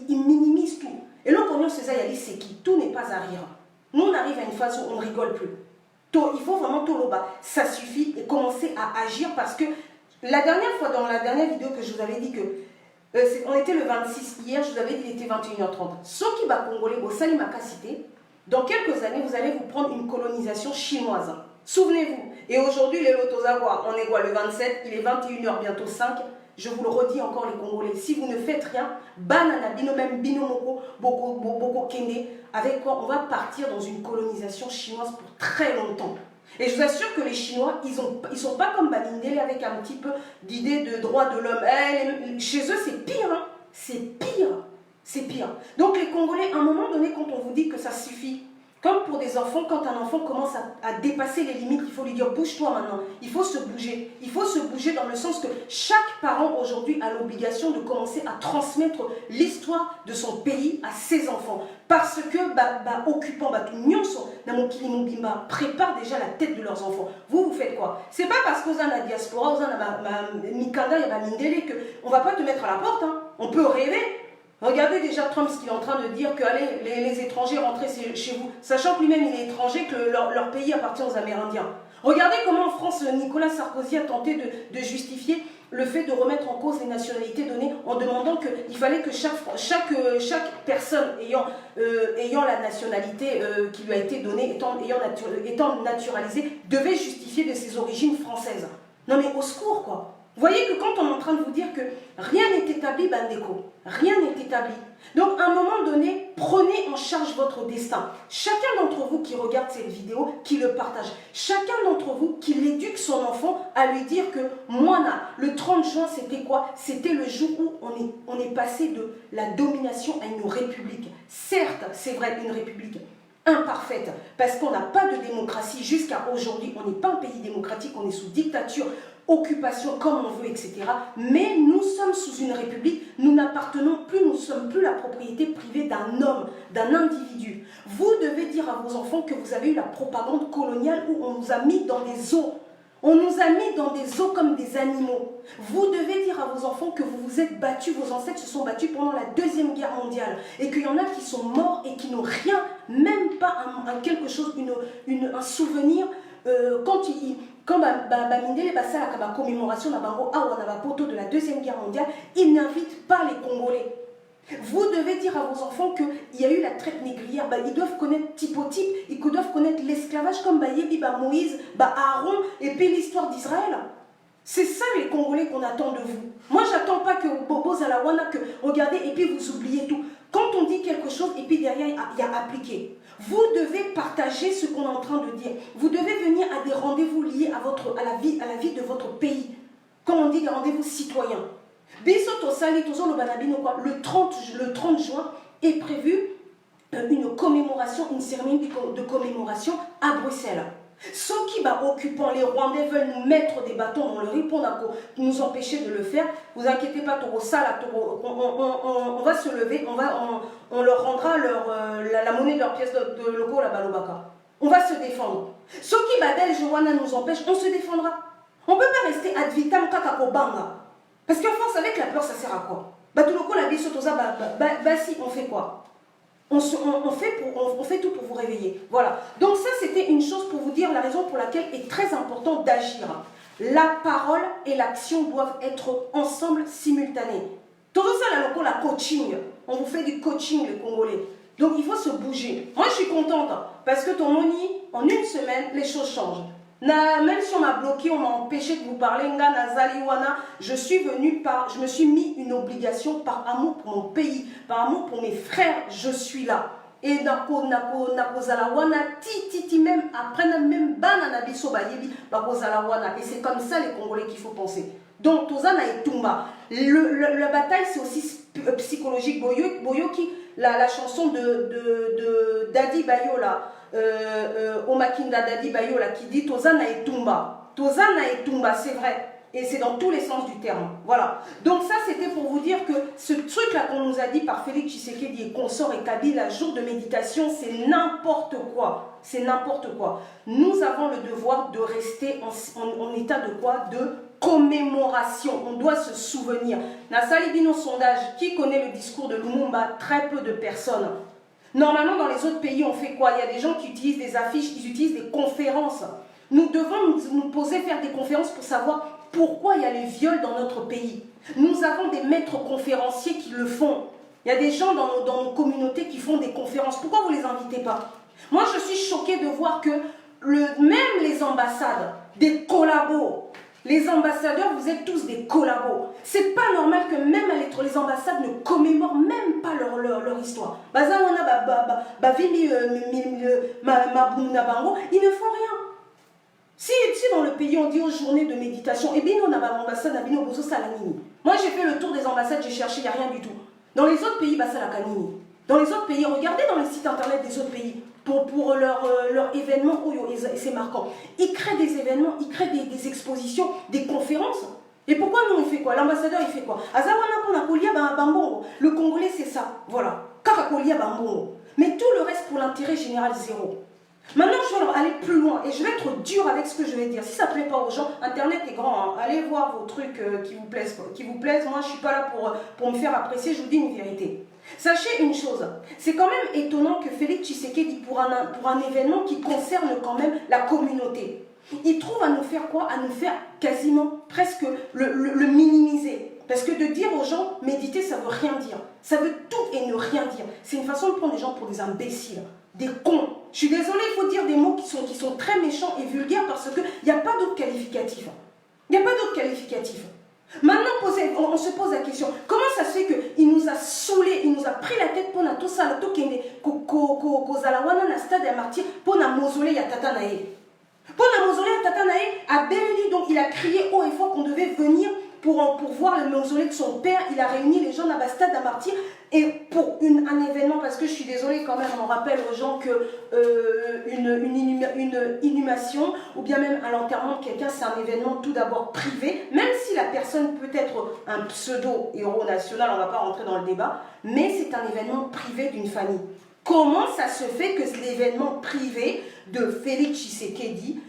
il minimise tout. Et là, quand on sait ça, il y a c'est qui. Tout n'est pas à rire. Nous, on arrive à une phase où on ne rigole plus. Il faut vraiment tout le bas. Ça suffit et commencer à agir parce que la dernière fois, dans la dernière vidéo que je vous avais dit que on était le 26 hier, je vous avais dit qu'il était 21h30. Ce qui va Congolais, au Salimaka Cité, dans quelques années, vous allez vous prendre une colonisation chinoise. Souvenez-vous. Et aujourd'hui, les Lotozawa, on est quoi, le 27, il est 21h, bientôt 5. Je vous le redis encore, les Congolais, si vous ne faites rien, banana, bino même, bino moko, boko kende, avec quoi on va partir dans une colonisation chinoise pour très longtemps. Et je vous assure que les Chinois, ils sont pas comme Bamindele avec un petit peu d'idée de droit de l'homme. Chez eux, c'est pire, hein. C'est pire. C'est pire. Donc les Congolais, à un moment donné, quand on vous dit que ça suffit, comme pour des enfants, quand un enfant commence à dépasser les limites, il faut lui dire bouge-toi maintenant. Il faut se bouger. Il faut se bouger dans le sens que chaque parent aujourd'hui a l'obligation de commencer à transmettre l'histoire de son pays à ses enfants. Parce que occupant tout nyonso dans mon kilimobimba prépare déjà la tête de leurs enfants. Vous faites quoi? C'est pas parce que vous avez la diaspora, vous avez mikanda et mindele que on va pas te mettre à la porte. Hein. On peut rêver. Regardez déjà Trump ce qu'il est en train de dire que allez, les étrangers rentrez chez vous, sachant que lui-même il est étranger, que leur pays appartient aux Amérindiens. Regardez comment en France Nicolas Sarkozy a tenté de justifier le fait de remettre en cause les nationalités données en demandant qu'il fallait que chaque personne ayant la nationalité qui lui a été donnée, étant naturalisée, devait justifier de ses origines françaises. Non mais au secours quoi. Vous voyez que quand on est en train de vous dire que rien n'est établi, Bandeko, rien n'est établi. Donc à un moment donné, prenez en charge votre destin. Chacun d'entre vous qui regarde cette vidéo, qui le partage. Chacun d'entre vous qui l'éduque son enfant à lui dire que Moana, le 30 juin, c'était quoi? C'était le jour où on est passé de la domination à une république. Certes, c'est vrai, une république imparfaite, parce qu'on n'a pas de démocratie jusqu'à aujourd'hui. On n'est pas un pays démocratique, on est sous dictature, occupation comme on veut, etc. Mais nous sommes sous une république, nous n'appartenons plus, nous ne sommes plus la propriété privée d'un homme, d'un individu. Vous devez dire à vos enfants que vous avez eu la propagande coloniale où on nous a mis dans des eaux. On nous a mis dans des eaux comme des animaux. Vous devez dire à vos enfants que vous vous êtes battus, vos ancêtres se sont battus pendant la Deuxième Guerre mondiale et qu'il y en a qui sont morts et qui n'ont rien, même pas quelque chose, un souvenir, quand Bamindele Bassa la commémoration de la Deuxième Guerre mondiale, il n'invite pas les Congolais. Vous devez dire à vos enfants qu'il y a eu la traite négrière, ils doivent connaître typotype, ils doivent connaître l'esclavage comme Yebi, Moïse, Aaron, et puis l'histoire d'Israël. C'est ça les Congolais qu'on attend de vous. Moi, j'attends pas que Bobo Zalawana, que regardez, et puis vous oubliez tout. Quand on dit quelque chose, et puis derrière, il y a appliqué. Vous devez partager ce qu'on est en train de dire. Vous devez venir à des rendez-vous liés à la vie de votre pays. Comme on dit, des rendez-vous citoyens. Le 30 juin est prévu une commémoration, une cérémonie de commémoration à Bruxelles. Ceux qui occupant les Rwandais veulent nous mettre des bâtons dans le riz pour nous empêcher de le faire. Vous inquiétez pas, on va se lever, on leur rendra la monnaie de leur pièce de logo, la balobaka. On va se défendre. Ceux qui badel Joana nous empêchent, on se défendra. On ne peut pas rester ad vitam kakakobanga. Parce qu'en France, avec la peur, ça sert à quoi? Si, on fait quoi? On fait tout pour vous réveiller. Voilà. Donc ça, c'était une chose pour vous dire la raison pour laquelle il est très important d'agir. La parole et l'action doivent être ensemble, simultanés. Tout ça, la coaching. On vous fait du coaching, les Congolais. Donc il faut se bouger. Moi, je suis contente parce que ton moni, en une semaine, les choses changent. Même si on m'a bloqué, on m'a empêché de vous parler, je me suis mis une obligation par amour pour mon pays, par amour pour mes frères, je suis là. Et même après même et c'est comme ça les Congolais qu'il faut penser. Donc Tozana et Tumba. La bataille, c'est aussi psychologique. Boyoki, la chanson de Daddy Bayola, Omakinda Daddy Bayola, qui dit Tozana et Tumba. Tozana et Tumba, c'est vrai. Et c'est dans tous les sens du terme. Voilà. Donc ça, c'était pour vous dire que ce truc-là qu'on nous a dit par Félix Tshisekedi et consort et Kabila, jour de méditation, c'est n'importe quoi. C'est n'importe quoi. Nous avons le devoir de rester en état de quoi? De commémoration. On doit se souvenir. Nassali Bino sondage, qui connaît le discours de Lumumba? Très peu de personnes. Normalement, dans les autres pays, on fait quoi? Il y a des gens qui utilisent des affiches, ils utilisent des conférences. Nous devons nous poser, faire des conférences pour savoir pourquoi il y a les viols dans notre pays. Nous avons des maîtres conférenciers qui le font. Il y a des gens dans nos communautés qui font des conférences. Pourquoi vous ne les invitez pas? Moi, je suis choquée de voir que même les ambassades, des collabos, les ambassadeurs, vous êtes tous des collabos. C'est pas normal que même les ambassades ne commémorent même pas leur histoire. Ils ne font rien. Si dans le pays on dit aux journées de méditation, et bien on a l'ambassade, moi j'ai fait le tour des ambassades, j'ai cherché, il n'y a rien du tout. Dans les autres pays, ça la canini. Dans les autres pays, regardez dans les sites internet des autres pays, pour leur événement, c'est marquant. Ils créent des événements, ils créent des expositions, des conférences. Et pourquoi nous on fait quoi? L'ambassadeur il fait quoi? Le Congolais c'est ça, voilà. Mais tout le reste pour l'intérêt général, zéro. Maintenant, je vais aller plus loin et je vais être dur avec ce que je vais dire. Si ça ne plaît pas aux gens, Internet est grand. Hein. Allez voir vos trucs qui vous plaisent. Moi, je ne suis pas là pour me faire apprécier. Je vous dis une vérité. Sachez une chose. C'est quand même étonnant que Félix Tshisekedi, pour un événement qui concerne quand même la communauté, il trouve à nous faire quoi? À nous faire quasiment presque le minimiser. Parce que de dire aux gens, méditer, ça ne veut rien dire. Ça veut tout et ne rien dire. C'est une façon de prendre les gens pour des imbéciles, des cons. Je suis désolée, il faut dire des mots qui sont très méchants et vulgaires parce qu'il n'y a pas d'autre qualificatif. Il n'y a pas d'autre qualificatif. Maintenant, on se pose la question, comment ça se fait qu'il nous a saoulés, il nous a pris la tête pour tout ça, tout qui est kozalawana na stade à martyr pour na mausolée ya tata nae. Pour la mausolée ya tata nae a Bénédit, donc il a crié haut et fort qu'on devait venir pour voir le mausolée de son père. Il a réuni les gens dans la stade à martyr et pour un événement, parce que je suis désolée quand même, on rappelle aux gens que une inhumation ou bien même un enterrement de quelqu'un, c'est un événement tout d'abord privé, même si la personne peut être un pseudo-héros national, on ne va pas rentrer dans le débat, mais c'est un événement privé d'une famille. Comment ça se fait que l'événement privé de Félix Tshisekedi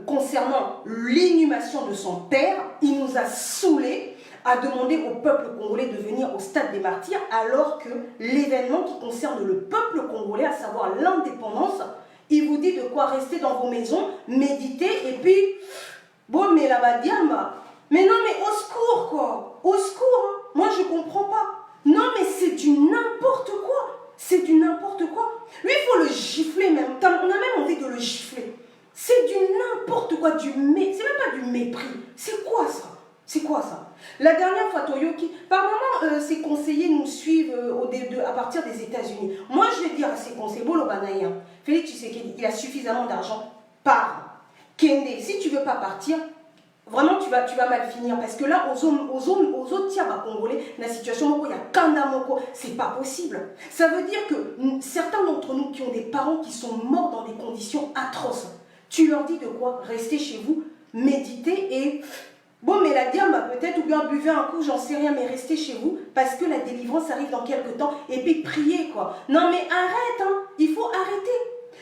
concernant l'inhumation de son père, il nous a saoulés à demander au peuple congolais de venir au stade des martyrs, alors que l'événement qui concerne le peuple congolais, à savoir l'indépendance, il vous dit de quoi rester dans vos maisons, méditer, et puis, bon, mais là-bas, diamba. Mais non, mais au secours, quoi. Au secours, hein. Moi, je comprends pas. Non, mais c'est du n'importe quoi. C'est du n'importe quoi. Lui, il faut le gifler même. On a même envie de le gifler. C'est du n'importe quoi, c'est même pas du mépris. C'est quoi ça? C'est quoi ça? La dernière fois, Toyoki, par moment, ses conseillers nous suivent à partir des États-Unis. Moi, je vais dire à ses conseillers, Bolo Banaïa, Félix Tshisekedi, il a suffisamment d'argent. Pars. Kende, si tu ne veux pas partir, vraiment, tu vas mal finir. Parce que là, aux autres tiers congolais, la situation, il y a Kandamoko, c'est pas possible. Ça veut dire que certains d'entre nous qui ont des parents qui sont morts dans des conditions atroces, tu leur dis de quoi? Restez chez vous, méditez et... Bon, mais la diable, peut-être, ou bien buvez un coup, j'en sais rien, mais restez chez vous, parce que la délivrance arrive dans quelques temps, et puis priez, quoi. Non, mais arrête, hein, il faut arrêter.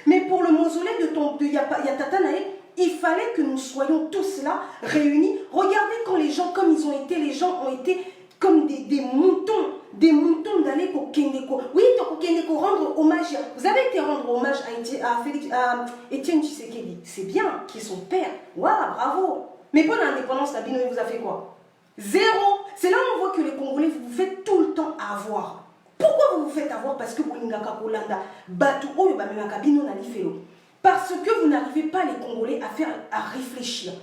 Mais pour le mausolée de Yatata Nae, il fallait que nous soyons tous là, réunis. Regardez quand les gens, comme ils ont été, les gens ont été comme des moutons d'aller au Kendeko. Oui, au Kendeko, rendre hommage. Vous avez été rendre hommage à Étienne Tshisekedi. C'est bien, qui est son père. Waouh, bravo. Mais pour l'indépendance, la Bino, il vous a fait quoi? Zéro. C'est là où on voit que les Congolais, vous vous faites tout le temps avoir. Pourquoi vous vous faites avoir? Parce que vous n'ingaka kolanda batu oyo ba memaka bino na lifelo. Parce que vous n'arrivez pas, les Congolais, à réfléchir.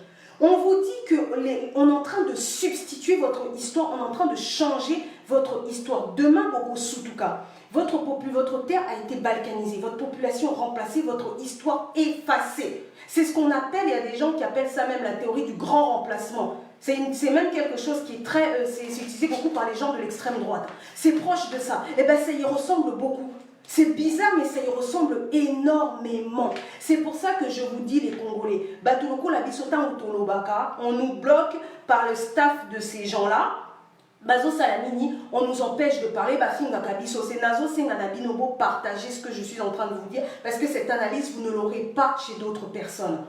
On vous dit qu'on est en train de substituer votre histoire, on est en train de changer votre histoire. Demain, Bobo Soutouka, votre terre a été balkanisée, votre population remplacée, votre histoire effacée. C'est ce qu'on appelle, il y a des gens qui appellent ça même la théorie du grand remplacement. C'est même quelque chose qui est très... c'est utilisé beaucoup par les gens de l'extrême droite. C'est proche de ça. Et bien, ça y ressemble beaucoup. C'est bizarre, mais ça y ressemble énormément. C'est pour ça que je vous dis, les Congolais, on nous bloque par le staff de ces gens-là. On nous empêche de parler. C'est Nazo Senganabinobo, partagez ce que je suis en train de vous dire, parce que cette analyse, vous ne l'aurez pas chez d'autres personnes.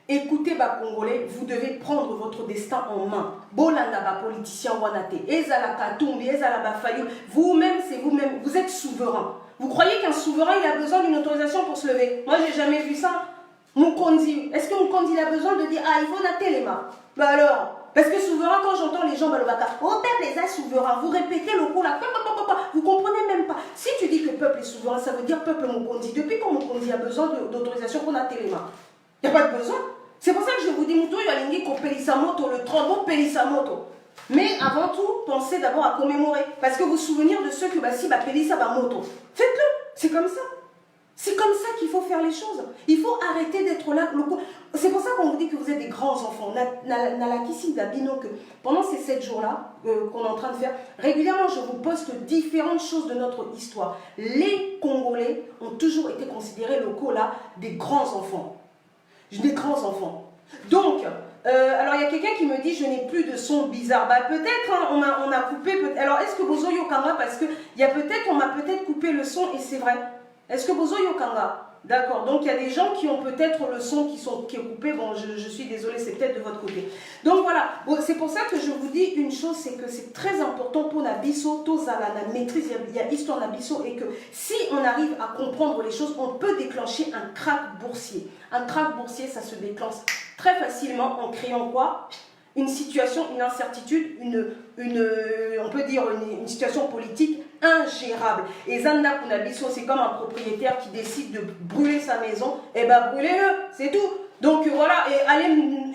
Écoutez, Congolais, vous devez prendre votre destin en main. Bolanda, politicien Wanate, Ezala Katumbi, Ezala Fayou, vous-même, c'est vous-même, vous êtes souverain. Vous croyez qu'un souverain, il a besoin d'une autorisation pour se lever? Moi, j'ai jamais vu ça. Mukonzi, est-ce que Mukonzi il a besoin de dire ah, il faut nater les mains? Bah alors, parce que souverain, quand j'entends les gens, oh, peuple est souverain, vous répétez le coup là, vous comprenez même pas. Si tu dis que le peuple est souverain, ça veut dire peuple Mukonzi. Depuis quand Mukonzi a besoin d'autorisation pour nater les mains? Il n'y a pas de besoin. C'est pour ça que je vous dis, Moutou, il y a l'ingé qu'on Pélissamoto, le trombo Pélissamoto. Mais avant tout, pensez d'abord à commémorer. Parce que vous souvenir de ceux que si Pélissa va moto. Faites-le. C'est comme ça. C'est comme ça qu'il faut faire les choses. Il faut arrêter d'être là. C'est pour ça qu'on vous dit que vous êtes des grands enfants. Nalakisi Dabino, que pendant ces 7 jours-là qu'on est en train de faire, régulièrement je vous poste différentes choses de notre histoire. Les Congolais ont toujours été considérés locaux là des grands enfants. Des grands enfants. Donc, alors il y a quelqu'un qui me dit je n'ai plus de son bizarre. Bah peut-être hein, on a coupé. Alors est-ce que Bozo Yokanga, parce que il y a peut-être, on m'a peut-être coupé le son et c'est vrai. Est-ce que Bozo Yokanga? D'accord, donc il y a des gens qui ont peut-être le son qui est coupé. Bon, je suis désolée, c'est peut-être de votre côté. Donc voilà, bon, c'est pour ça que je vous dis une chose, c'est que c'est très important pour Nabiso, Tozala, la maîtrise, il y a histoire Nabiso, et que si on arrive à comprendre les choses, on peut déclencher un krach boursier. Un krach boursier, ça se déclenche très facilement en créant quoi? Une situation, une incertitude, on peut dire une situation politique ingérable. Et Zanda Kunabiso, c'est comme un propriétaire qui décide de brûler sa maison, et ben brûlez-le, c'est tout. Donc voilà,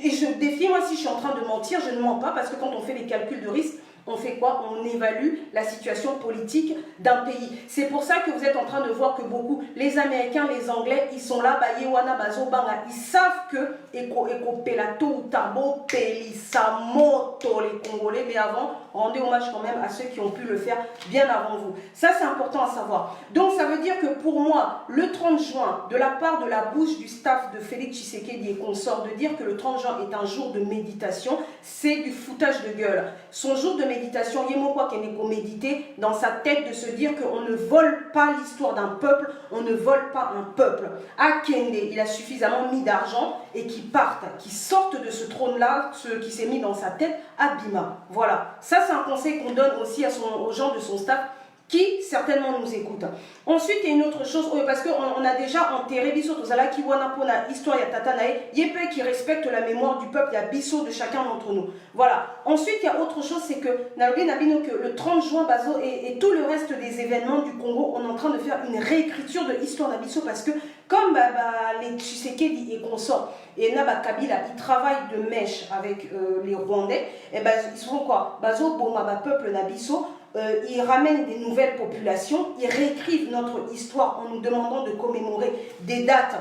et je défie, moi si je suis en train de mentir, je ne mens pas, parce que quand on fait les calculs de risque, on fait quoi? On évalue la situation politique d'un pays. C'est pour ça que vous êtes en train de voir que beaucoup, les Américains, les Anglais, ils sont là, Yewana, Bazo, Banga, ils savent que Eko Pelato, Tabo, Pélissamoto, les Congolais, mais avant, rendez hommage quand même à ceux qui ont pu le faire bien avant vous. Ça, c'est important à savoir. Donc, ça veut dire que pour moi, le 30 juin, de la part de la bouche du staff de Félix Tshisekedi et consorts, de dire que le 30 juin est un jour de méditation, c'est du foutage de gueule. Son jour de méditation, Yemokwa Keneko méditer dans sa tête de se dire qu'on ne vole pas l'histoire d'un peuple, on ne vole pas un peuple. À Kende, il a suffisamment mis d'argent et qui partent, qui sortent de ce trône-là, ce qui s'est mis dans sa tête, à Bima. Voilà, ça c'est un conseil qu'on donne aussi aux gens de son staff qui certainement nous écoutent. Ensuite, il y a une autre chose, parce qu'on a déjà enterré Bisso Tozala qui wana pour la histoire ya Tatanae, Yepé qui respecte la mémoire du peuple, il y a Bisso de chacun d'entre nous. Voilà. Ensuite, il y a autre chose, c'est que Nalobi Nabino, que le 30 juin, Bazo et tout le reste des événements du Congo, on est en train de faire une réécriture de l'histoire d'Abisso parce que comme les Tshisekedi et consorts, et Naba Kabila, ils travaillent de mèche avec les Rwandais, et ben ils font quoi? Bazo, Bomaba, peuple Nabisso, ils ramènent des nouvelles populations, ils réécrivent notre histoire en nous demandant de commémorer des dates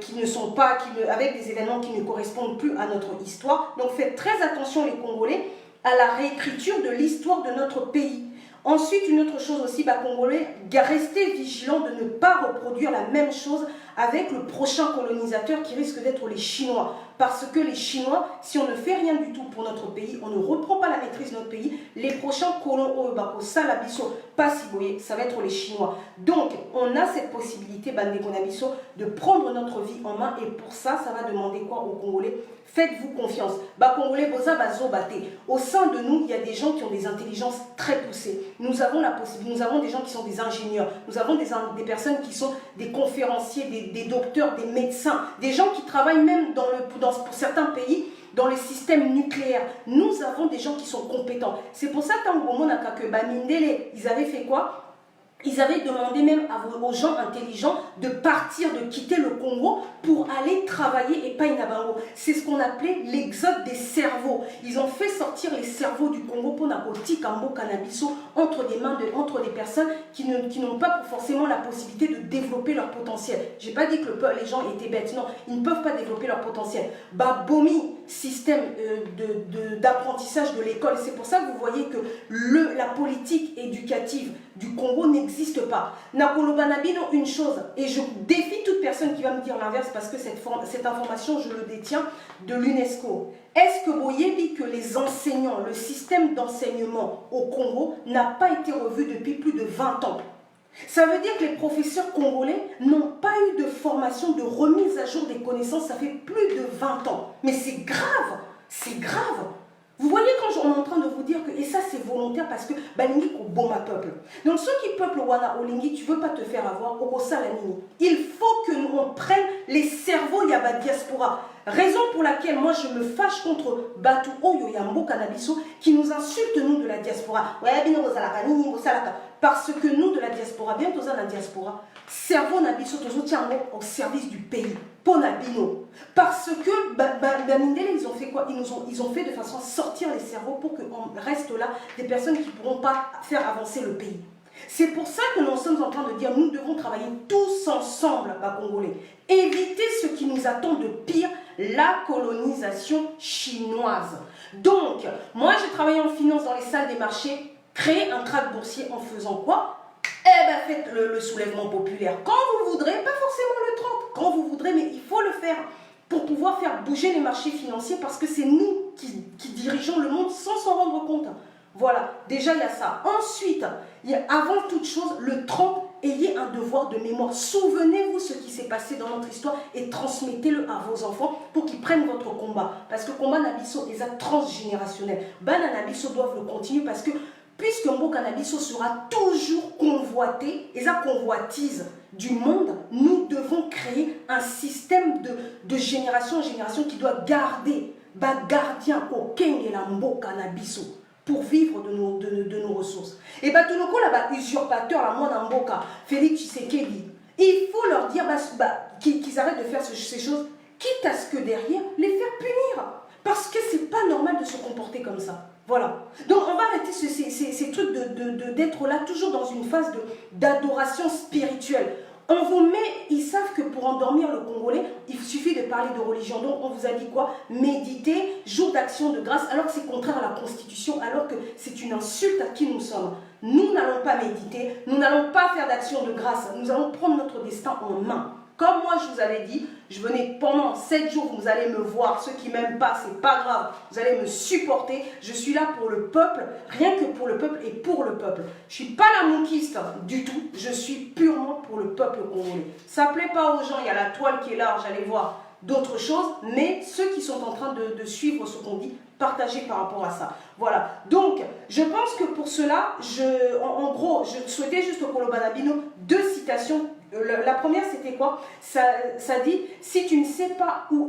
qui ne sont pas, avec des événements qui ne correspondent plus à notre histoire. Donc faites très attention les Congolais à la réécriture de l'histoire de notre pays. Ensuite, une autre chose aussi, Congolais, restez vigilants de ne pas reproduire la même chose avec le prochain colonisateur qui risque d'être les Chinois. Parce que les Chinois, si on ne fait rien du tout pour notre pays, on ne reprend pas la maîtrise de notre pays, les prochains colons au Salabiso, Passiboye, ça va être les Chinois. Donc, on a cette possibilité, Bandekonabiso, de prendre notre vie en main et pour ça, ça va demander quoi aux Congolais? Faites-vous confiance. Congolais, Boza, Bazo, Baté. Au sein de nous, il y a des gens qui ont des intelligences très poussées. Nous avons la possibilité, nous avons des gens qui sont des ingénieurs, nous avons des personnes qui sont des conférenciers, des docteurs, des médecins, des gens qui travaillent même pour certains pays dans les systèmes nucléaires. Nous avons des gens qui sont compétents. C'est pour ça que Bamindele, ils avaient fait quoi? Ils avaient demandé même aux gens intelligents de partir, de quitter le Congo pour aller travailler et pas Inabango. C'est ce qu'on appelait l'exode des cerveaux. Ils ont fait sortir les cerveaux du Congo pour Naboti, Kambo, Cannabiso entre des mains entre des personnes qui n'ont pas forcément la possibilité de développer leur potentiel. J'ai pas dit que les gens étaient bêtes, non, ils ne peuvent pas développer leur potentiel. Bomi, système d'apprentissage de l'école. C'est pour ça que vous voyez que la politique éducative du Congo n'existe pas. Nakolobanabino, une chose, et je défie toute personne qui va me dire l'inverse parce que cette information, je le détiens de l'UNESCO. Est-ce que vous voyez que les enseignants, le système d'enseignement au Congo n'a pas été revu depuis plus de 20 ans? Ça veut dire que les professeurs congolais n'ont pas eu de formation, de remise à jour des connaissances, ça fait plus de 20 ans. Mais c'est grave, c'est grave. Vous voyez quand on est en train de vous dire que, et ça c'est volontaire parce que Balingi au bon ma peuple. Donc ceux qui peuplent Wana Olingi, tu ne veux pas te faire avoir, au Salamini. Il faut que nous on prenne les cerveaux Yaba Diaspora. Raison pour laquelle moi je me fâche contre Batu Oyo Yambo Kanabiso qui nous insulte nous de la diaspora. Ouais, bino Salaka, nini Salaka. Parce que nous de la diaspora, bien tous la diaspora, cerveau Nabiso, tous au service du pays. Ponabino. Parce que Bamindele, ils ont fait quoi? Ils ont fait de façon à sortir les cerveaux pour qu'on reste là des personnes qui ne pourront pas faire avancer le pays. C'est pour ça que nous sommes en train de dire nous devons travailler tous ensemble, Congolais. Éviter ce qui nous attend de pire, la colonisation chinoise. Donc, moi j'ai travaillé en finance dans les salles des marchés, créer un krach boursier en faisant quoi? Eh bien, faites le soulèvement populaire. Quand vous voudrez, pas forcément le 30, quand vous voudrez, mais il faut le faire pour pouvoir faire bouger les marchés financiers parce que c'est nous qui dirigeons le monde sans s'en rendre compte. Voilà, déjà il y a ça. Ensuite, avant toute chose, le 30, ayez un devoir de mémoire. Souvenez-vous ce qui s'est passé dans notre histoire et transmettez-le à vos enfants pour qu'ils prennent votre combat. Parce que le combat Nabiso est transgénérationnel. Nabiso doivent le continuer parce que puisque Mboka Nabiso sera toujours convoité, et ça convoitise du monde, nous devons créer un système de génération en génération qui doit garder, gardien au Keng et la Mboka Nabiso pour vivre de nos ressources. Et tout le coup, là, usurpateur, la moine Mboka, Félix Tshisekedi, il faut leur dire qu'ils arrêtent de faire ces choses, quitte à ce que derrière, les faire punir. Parce que c'est pas normal de se comporter comme ça. Voilà. Donc on va arrêter ces trucs d'être là toujours dans une phase d'adoration spirituelle. On vous met, ils savent que pour endormir le Congolais, il suffit de parler de religion. Donc on vous a dit quoi? Méditer, jour d'action de grâce, alors que c'est contraire à la Constitution, alors que c'est une insulte à qui nous sommes. Nous n'allons pas méditer, nous n'allons pas faire d'action de grâce, nous allons prendre notre destin en main. Comme moi, je vous avais dit, je venais pendant 7 jours, vous allez me voir. Ceux qui ne m'aiment pas, c'est pas grave. Vous allez me supporter. Je suis là pour le peuple, rien que pour le peuple et pour le peuple. Je ne suis pas la monquiste du tout. Je suis purement pour le peuple congolais. Ça ne plaît pas aux gens. Il y a la toile qui est large, allez voir d'autres choses. Mais ceux qui sont en train de suivre ce qu'on dit, partagez par rapport à ça. Voilà. Donc, je pense que pour cela, en gros, je souhaitais juste au Kolobanabino 2 citations. La première, c'était quoi? Ça dit, si tu ne sais pas où